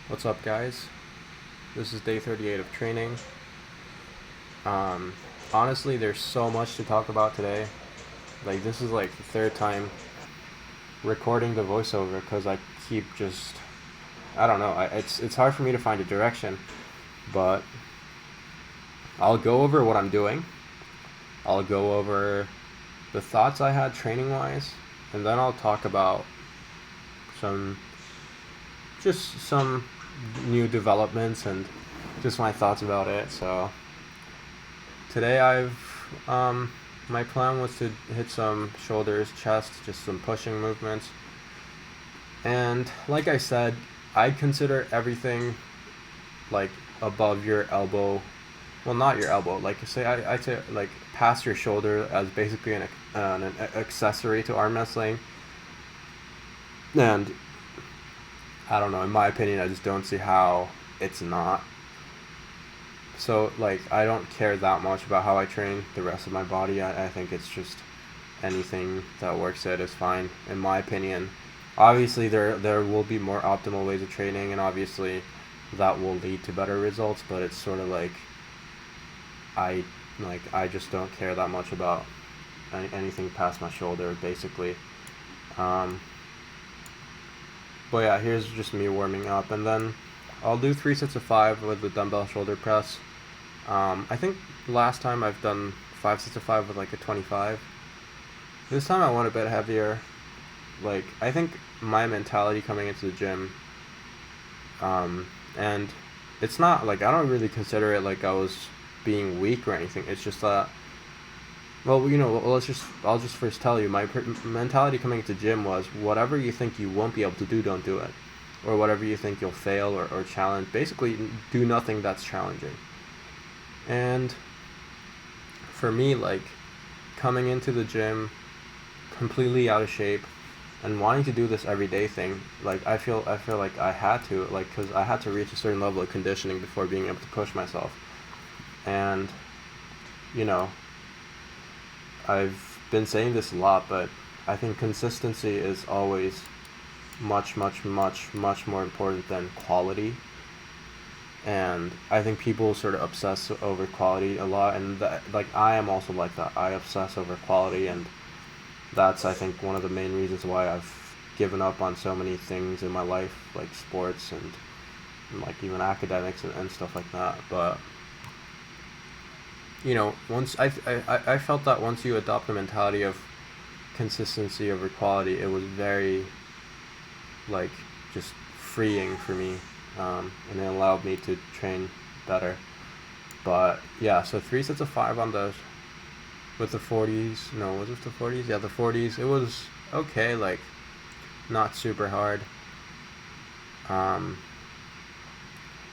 What's up, guys? This is day 38 of training. Um, Honestly, there's so much to talk about today. Like, this is like the third time recording the voiceover because I keep just, I don't know. It's hard for me to find a direction, but I'll go over what I'm doing. I'll go over the thoughts I had training wise, and then I'll talk about some some new developments and just my thoughts about it. So today my plan was to hit some shoulders, chest, just some pushing movements. And like I said, I consider everything like above your elbow. Well, not your elbow. Like say I say like past your shoulder as basically an accessory to arm wrestling. And I don't know. In my opinion, I just don't see how it's not. So like I don't care that much about how I train the rest of my body. I think it's just anything that works it is fine in my opinion. Obviously there will be more optimal ways of training, and obviously that will lead to better results, but it's sort of like I I just don't care that much about anything past my shoulder basically. Um, but yeah, here's just me warming up, and then I'll do 3 sets of 5 with the dumbbell shoulder press. I think last time I've done 5 sets of 5 with like a 25. This time I want a bit heavier. Like I think my mentality coming into the gym, and it's not like I don't really consider it like I was being weak or anything. It's just that, well, I'll just first tell you my mentality coming into gym was whatever you think you won't be able to do, don't do it, or whatever you think you'll fail or challenge. Basically, do nothing that's challenging. And for me, like coming into the gym completely out of shape and wanting to do this everyday thing, like I feel like I had to, like, because I had to reach a certain level of conditioning before being able to push myself. And you know, I've been saying this a lot, but I think consistency is always much more important than quality. And I think people sort of obsess over quality a lot, and like I am also like that. I obsess over quality, and that's I think one of the main reasons why I've given up on so many things in my life, like sports and like even academics and stuff like that. But once I felt that once you adopt the mentality of consistency over quality, it was very like just freeing for me, and it allowed me to train better. But yeah, so 3 sets of 5 on those with the 40s. No, was it the 40s? Yeah, the 40s. It was okay, like not super hard. Um,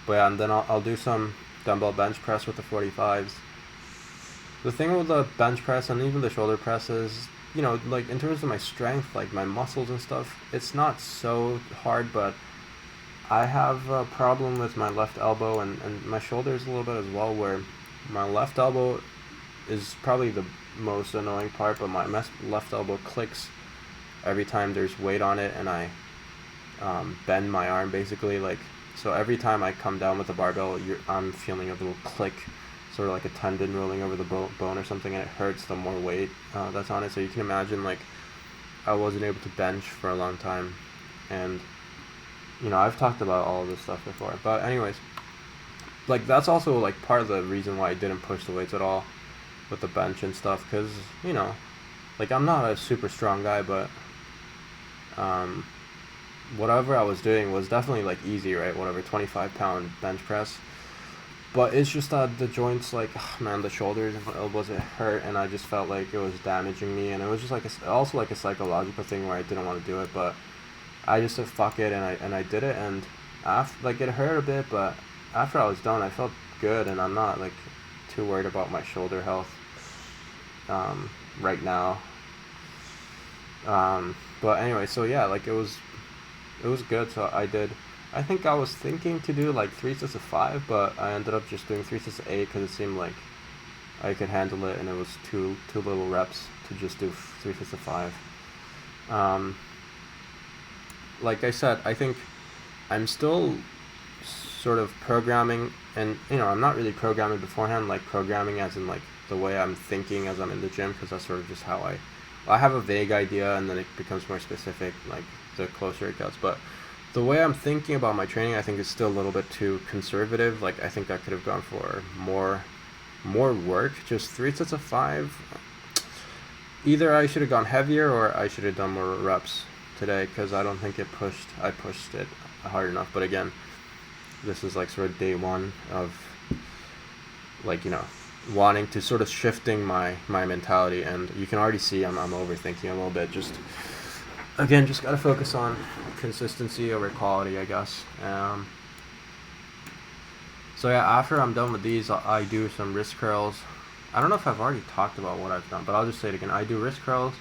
but yeah, and then I'll do some dumbbell bench press with the 45s. The thing with the bench press and even the shoulder press is, like in terms of my strength, like my muscles and stuff, it's not so hard, but I have a problem with my left elbow and my shoulders a little bit as well, where my left elbow is probably the most annoying part, but my left elbow clicks every time there's weight on it and I bend my arm basically. Like, so every time I come down with the barbell, I'm feeling a little click, sort of like a tendon rolling over the bone or something, and it hurts the more weight that's on it. So you can imagine, like, I wasn't able to bench for a long time, and I've talked about all of this stuff before. But anyways, like that's also like part of the reason why I didn't push the weights at all with the bench and stuff, because like I'm not a super strong guy, but um, whatever I was doing was definitely like easy, right? Whatever, 25-pound bench press. But it's just that the joints, like, man, the shoulders and the elbows, it hurt, and I just felt like it was damaging me, and it was just like also like a psychological thing where I didn't want to do it, but I just said fuck it, and I did it, and after, like, it hurt a bit, but after I was done, I felt good, and I'm not like too worried about my shoulder health right now. But anyway, so yeah, like it was good. So I did. I think I was thinking to do like 3 sets of 5, but I ended up just doing 3 sets of 8 because it seemed like I could handle it, and it was two little reps to just do 3 sets of 5. Um, like I said, I think I'm still sort of programming, and I'm not really programming beforehand, like programming as in like the way I'm thinking as I'm in the gym, because that's sort of just how I have a vague idea, and then it becomes more specific like the closer it gets. But the way I'm thinking about my training, I think is still a little bit too conservative. Like I think I could have gone for more work. Just 3 sets of 5. Either I should have gone heavier, or I should have done more reps today, because I don't think I pushed it hard enough. But again, this is like sort of day one of like wanting to sort of shifting my mentality, and you can already see I'm overthinking a little bit. Just gotta focus on consistency over quality, I guess. So yeah, after I'm done with these, I do some wrist curls. I don't know if I've already talked about what I've done, but I'll just say it again. I do wrist curls.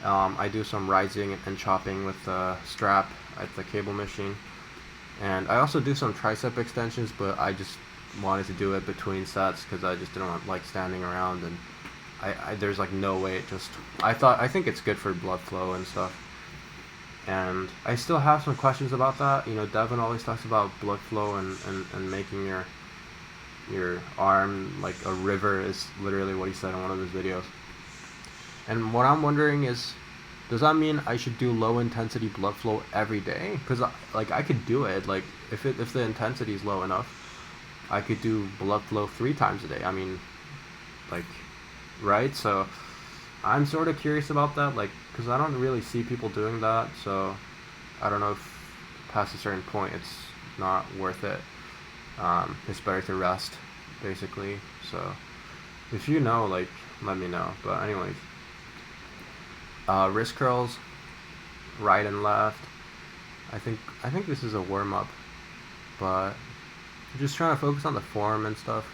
I do some rising and chopping with the strap at the cable machine. And I also do some tricep extensions, but I just wanted to do it between sets because I just didn't like standing around, and I there's like no way it just, I think it's good for blood flow and stuff. And I still have some questions about that. Devin always talks about blood flow and making your arm like a river, is literally what he said in one of his videos. And what I'm wondering is, does that mean I should do low intensity blood flow every day? Because like I could do it, like if the intensity is low enough, I could do blood flow 3 times a day. I mean, like, right? So I'm sort of curious about that, like, because I don't really see people doing that. So I don't know if past a certain point it's not worth it. It's better to rest, basically. So if you know, like, let me know. But anyways, wrist curls, right and left. I think this is a warm up, but I'm just trying to focus on the form and stuff.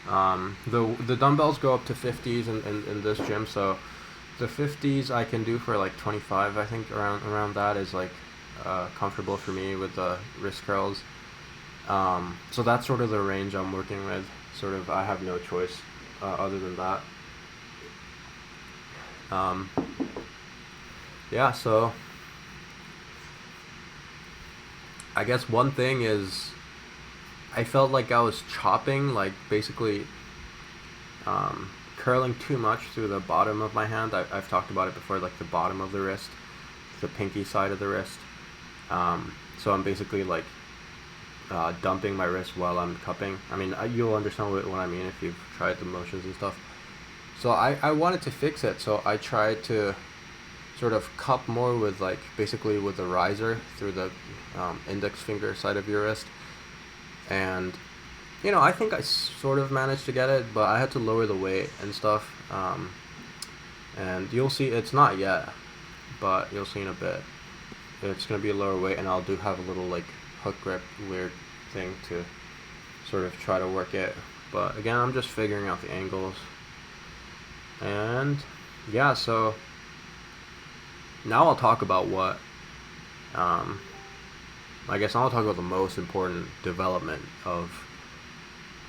The dumbbells go up to 50s in this gym, so the 50s I can do for like 25. I think around that is like comfortable for me with the wrist curls. So that's sort of the range I'm working with. Sort of, I have no choice other than that. Yeah, so I guess one thing is I felt like I was chopping, like basically curling too much through the bottom of my hand. I've talked about it before, like the bottom of the wrist, the pinky side of the wrist. So I'm basically like dumping my wrist while I'm cupping. I mean, you'll understand what I mean if you've tried the motions and stuff. So I wanted to fix it, so I tried to sort of cup more with like basically with the riser through the index finger side of your wrist. And I think I sort of managed to get it, but I had to lower the weight and stuff. And you'll see, it's not yet, but you'll see in a bit. It's going to be a lower weight, and I'll have a little like hook grip weird thing to sort of try to work it. But again, I'm just figuring out the angles. And yeah, so now I'll talk about what I guess I'll talk about the most important development of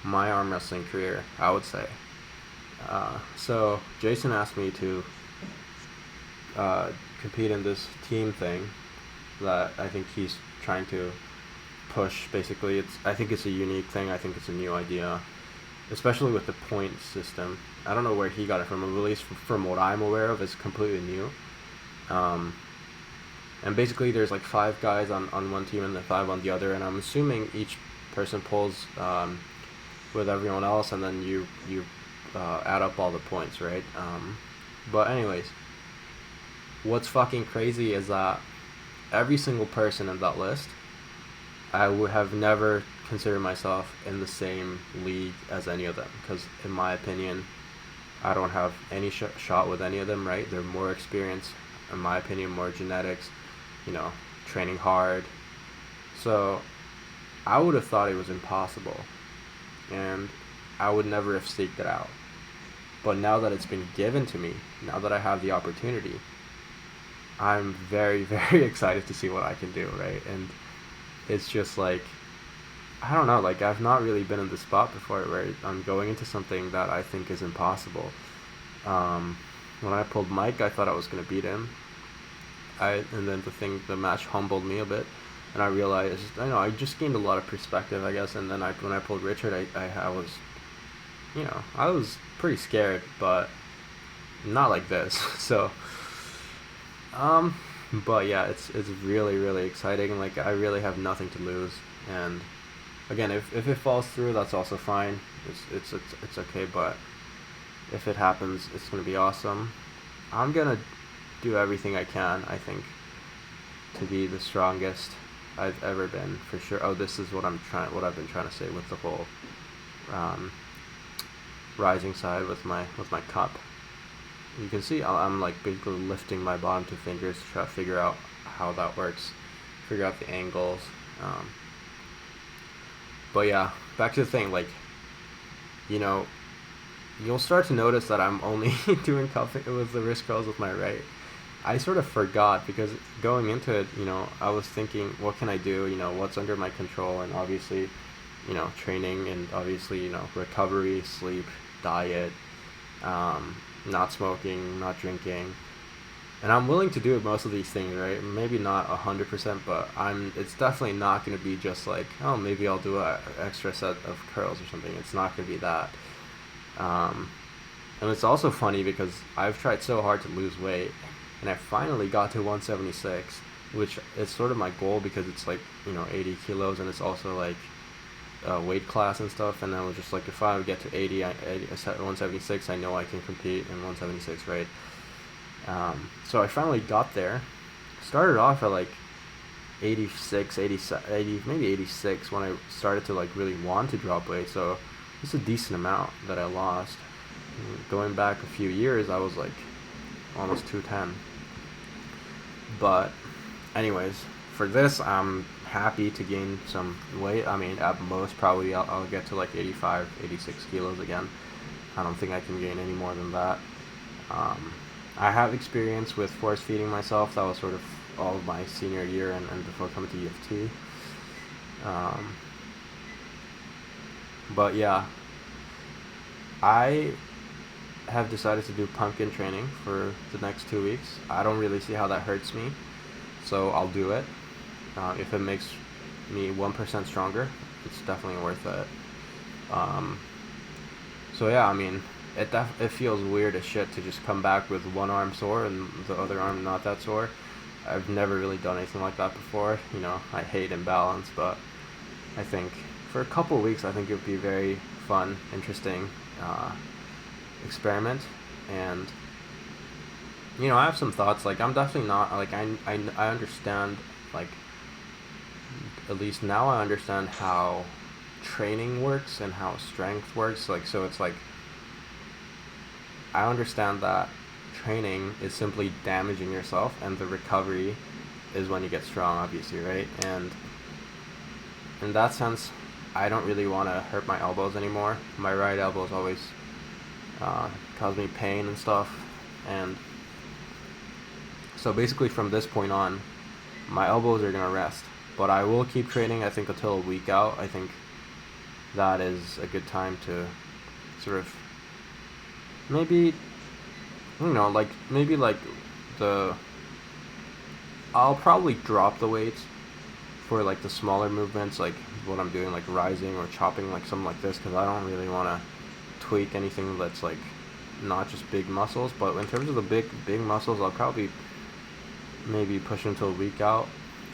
my arm wrestling career, I would say. So Jason asked me to compete in this team thing that I think he's trying to push. Basically, I think it's a unique thing. I think it's a new idea, especially with the point system. I don't know where he got it from, at least from what I'm aware of, it's completely new. And basically there's like 5 guys on one team and then 5 on the other, and I'm assuming each person pulls with everyone else, and then you add up all the points, right? But anyways, what's fucking crazy is that every single person in that list, I would have never considered myself in the same league as any of them, because in my opinion, I don't have any shot with any of them, right? They're more experienced, in my opinion, more genetics, training hard. So I would have thought it was impossible, and I would never have seeked it out. But now that it's been given to me, now that I have the opportunity, I'm very, very excited to see what I can do, right? And it's just like, I don't know, like I've not really been in this spot before where I'm going into something that I think is impossible. When I pulled Mike, I thought I was going to beat him. And then the match humbled me a bit. and I realized, I just gained a lot of perspective, I guess. And then when I pulled Richard, I was, I was pretty scared, but not like this. So, um, but yeah, it's really really exciting. Like, I really have nothing to lose, and again, if it falls through, that's also fine. It's okay, but if it happens, it's gonna be awesome. I'm gonna do everything I can, I think, to be the strongest I've ever been, for sure. Oh, this is what I've been trying to say with the whole um, rising side with my cup. You can see I'm like basically lifting my bottom two fingers to try to figure out how that works, figure out the angles. Um, but yeah, back to the thing. Like, you know, you'll start to notice that I'm only doing cupping with the wrist curls with my right. I sort of forgot, because going into it, I was thinking, what can I do? What's under my control? And obviously, training, and obviously, recovery, sleep, diet, not smoking, not drinking. And I'm willing to do most of these things, right? Maybe not 100%, but it's definitely not going to be just like, oh, maybe I'll do an extra set of curls or something. It's not going to be that. And it's also funny because I've tried so hard to lose weight, and I finally got to 176, which is sort of my goal, because it's like, 80 kilos, and it's also like weight class and stuff. And I was just like, if I would get to 176, I know I can compete in 176, right? So I finally got there. Started off at like 86, 87, 80, maybe 86 when I started to like really want to drop weight. So it's a decent amount that I lost. Going back a few years, I was like almost 210. But anyways, for this, I'm happy to gain some weight. I mean, at most, probably I'll get to like 85, 86 kilos again. I don't think I can gain any more than that. I have experience with force feeding myself. That was sort of all of my senior year and before coming to UFT. But yeah, I have decided to do pumpkin training for the next 2 weeks. I don't really see how that hurts me, so I'll do it. If it makes me 1% stronger, it's definitely worth it. So yeah, I mean, it feels weird as shit to just come back with one arm sore and the other arm not that sore. I've never really done anything like that before. I hate imbalance, but I think for a couple of weeks, I think it would be very fun, interesting experiment. And I have some thoughts. Like, I'm definitely not like I understand, like, at least now I understand how training works and how strength works. Like, so it's like, I understand that training is simply damaging yourself, and the recovery is when you get strong, obviously, right? And in that sense, I don't really want to hurt my elbows anymore. My right elbow has always caused me pain and stuff, and so basically from this point on, my elbows are gonna rest. But I will keep training, I think, until a week out. I think that is a good time to sort of maybe, maybe like I'll probably drop the weights for like the smaller movements, like what I'm doing, like rising or chopping, like something like this, because I don't really want to tweak anything that's like not just big muscles. But in terms of the big muscles, I'll probably maybe push until a week out.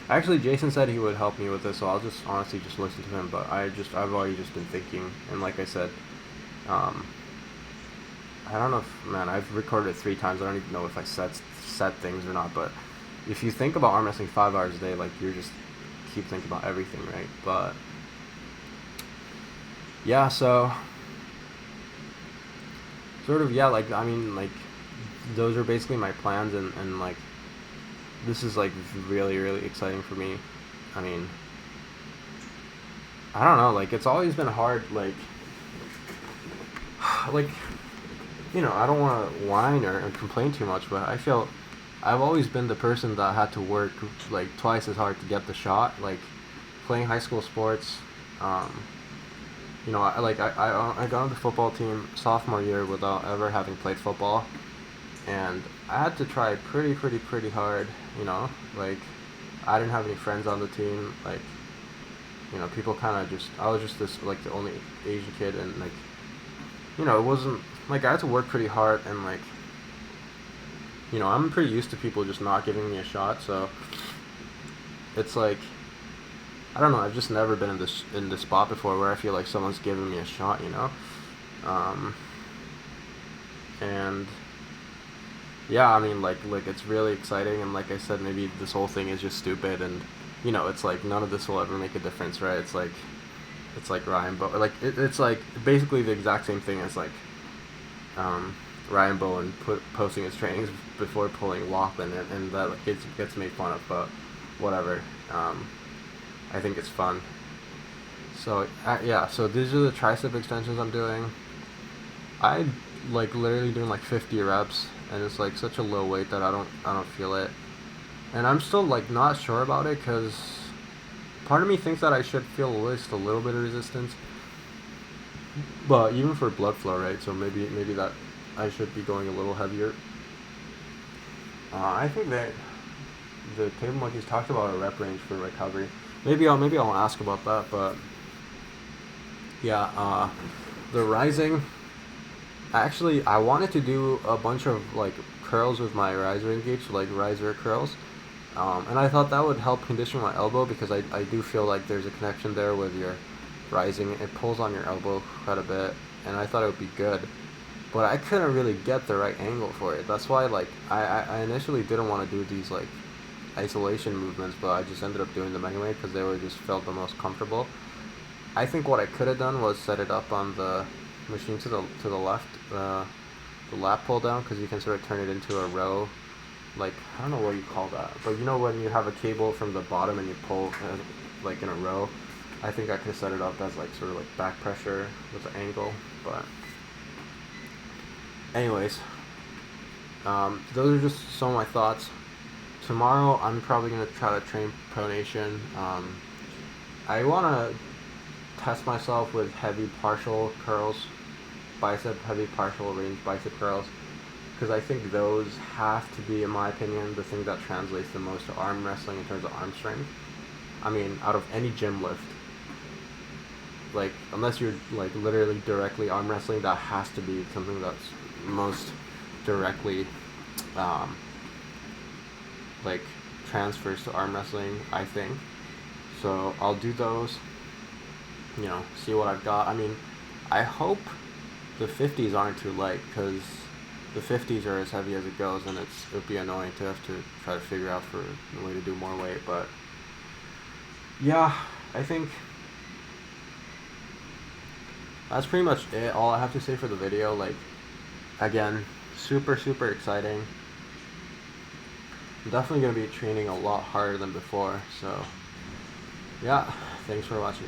Actually, Jason said he would help me with this, so I'll just honestly just listen to him. But I've already just been thinking, and like I said, I don't know if, man, I've recorded it 3 times. I don't even know if I said things or not. But if you think about arm wrestling 5 hours a day, like, you're just keep thinking about everything, right? But yeah, so sort of, yeah, like, I mean, like, those are basically my plans, and like, this is like really really exciting for me. I mean, I don't know, like, it's always been hard, like I don't want to whine or complain too much, but I feel I've always been the person that had to work like twice as hard to get the shot. Like, playing high school sports, I got on the football team sophomore year without ever having played football, and I had to try pretty hard. Like, I didn't have any friends on the team. Like, you know, people kind of just, I was just this, like, the only Asian kid, and, like, you know, it wasn't, like, I had to work pretty hard, and, like, you know, I'm pretty used to people just not giving me a shot, so it's like, I don't know, I've just never been in this spot before where I feel like someone's giving me a shot, you know? Um, and yeah, I mean, like it's really exciting, and like I said, maybe this whole thing is just stupid, and you know, it's like none of this will ever make a difference, right? It's like Ryan Bowen, like it's like basically the exact same thing as like um, Ryan Bowen posting his trainings before pulling Lachlan, and that like, gets made fun of, but whatever. I think it's fun. So yeah, so these are the tricep extensions I'm doing. I like literally doing like 50 reps, and it's like such a low weight that I don't feel it, and I'm still like not sure about it because part of me thinks that I should feel at least a little bit of resistance, but even for blood flow, right? So maybe that I should be going a little heavier. I think that the Table Monkeys talked about a rep range for recovery. Maybe I'll ask about that, but yeah, the rising. Actually, I wanted to do a bunch of like curls with my riser engaged, so, like riser curls, and I thought that would help condition my elbow because I do feel like there's a connection there with your rising. It pulls on your elbow quite a bit, and I thought it would be good, but I couldn't really get the right angle for it. That's why like I initially didn't want to do these like isolation movements, but I just ended up doing them anyway because they were just felt the most comfortable. I think what I could have done was set it up on the machine to the left, the lat pull down, because you can sort of turn it into a row. Like, I don't know what you call that, but you know when you have a cable from the bottom and you pull like in a row. I think I could set it up as like sort of like back pressure with the angle, but anyways, those are just some of my thoughts. Tomorrow I'm probably gonna try to train pronation. I wanna test myself with heavy partial curls, heavy partial range bicep curls, because I think those have to be, in my opinion, the thing that translates the most to arm wrestling in terms of arm strength. I mean, out of any gym lift, like unless you're like literally directly arm wrestling, that has to be something that's most directly like transfers to arm wrestling, I think. So I'll do those, you know, see what I've got. I mean, I hope the 50s aren't too light, because the 50s are as heavy as it goes, and it would be annoying to have to try to figure out for a way to do more weight. But yeah, I think that's pretty much it. All I have to say for the video. Like, again, super exciting. I'm definitely going to be training a lot harder than before. So yeah, thanks for watching.